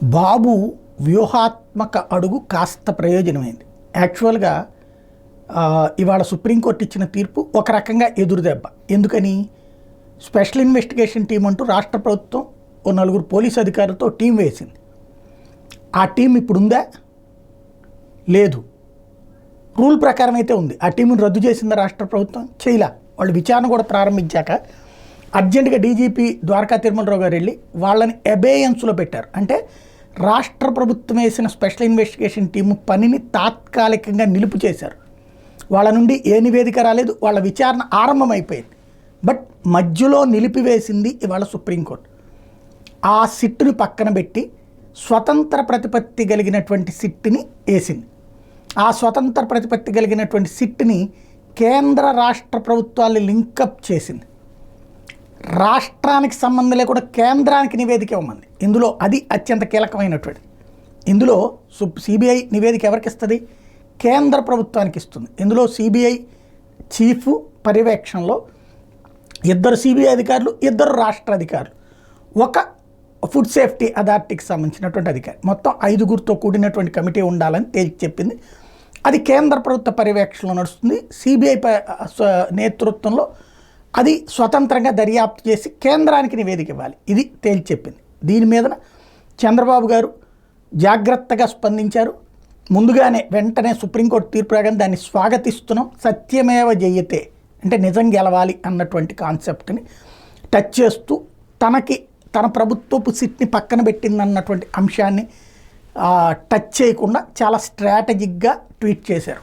బాబు వ్యూహాత్మక అడుగు కాస్త ప్రయోజనమైంది. యాక్చువల్గా ఇవాళ సుప్రీంకోర్టు ఇచ్చిన తీర్పు ఒక రకంగా ఎదురుదెబ్బ. ఎందుకని? స్పెషల్ ఇన్వెస్టిగేషన్ టీం అంటూ రాష్ట్ర ప్రభుత్వం ఓ 4 పోలీసు అధికారులతో టీం వేసింది. ఆ టీం ఇప్పుడు ఉందా? లేదు. రూల్ ప్రకారం అయితే ఉంది. ఆ టీంను రద్దు చేసిందా రాష్ట్ర ప్రభుత్వం? చేయలా. వాళ్ళు విచారణ కూడా ప్రారంభించాక అర్జెంటుగా డీజీపీ ద్వారకా తిరుమలరావు గారు వెళ్ళి వాళ్ళని అబేయన్స్లో పెట్టారు. అంటే రాష్ట్ర ప్రభుత్వం వేసిన స్పెషల్ ఇన్వెస్టిగేషన్ టీము పనిని తాత్కాలికంగా నిలుపు చేశారు. వాళ్ళ నుండి ఏ నివేదిక రాలేదు. వాళ్ళ విచారణ ఆరంభమైపోయింది. బట్ మధ్యలో నిలిపివేసింది ఇవాళ సుప్రీంకోర్టు. ఆ సిట్టుని పక్కన పెట్టి స్వతంత్ర ప్రతిపత్తి కలిగినటువంటి సిట్టుని వేసింది. ఆ స్వతంత్ర ప్రతిపత్తి కలిగినటువంటి సిట్టుని కేంద్ర రాష్ట్ర ప్రభుత్వాలు లింకప్ చేసింది. రాష్ట్రానికి సంబంధం లేకుండా కేంద్రానికి నివేదిక ఇవ్వమంది. ఇందులో అది అత్యంత కీలకమైనటువంటిది. ఇందులో సిబిఐ నివేదిక ఎవరికి ఇస్తుంది? కేంద్ర ప్రభుత్వానికి ఇస్తుంది. ఇందులో సిబిఐ చీఫ్ పర్యవేక్షణలో 2 సిబిఐ అధికారులు, 2 రాష్ట్ర అధికారులు, ఒక ఫుడ్ సేఫ్టీ అథారిటీకి సంబంధించినటువంటి అధికారి, మొత్తం 5గురితో కూడినటువంటి కమిటీ ఉండాలని తేల్చి చెప్పింది. అది కేంద్ర ప్రభుత్వ పర్యవేక్షణలో నడుస్తుంది. సిబిఐ నేతృత్వంలో అది స్వతంత్రంగా దర్యాప్తు చేసి కేంద్రానికి నివేదిక ఇవ్వాలి. ఇది తేల్చి చెప్పింది. దీని మీద చంద్రబాబు గారు జాగ్రత్తగా స్పందించారు. ముందుగానే వెంటనే సుప్రీంకోర్టు తీర్పు రాగానే దాన్ని స్వాగతిస్తున్నాం, సత్యమేవ జయతే అంటే నిజం గెలవాలి అన్నటువంటి కాన్సెప్ట్ని టచ్ చేస్తూ తన ప్రభుత్వపు సిట్ని పక్కన పెట్టిందన్నటువంటి అంశాన్ని టచ్ చేయకుండా చాలా స్ట్రాటజిక్గా ట్వీట్ చేశారు.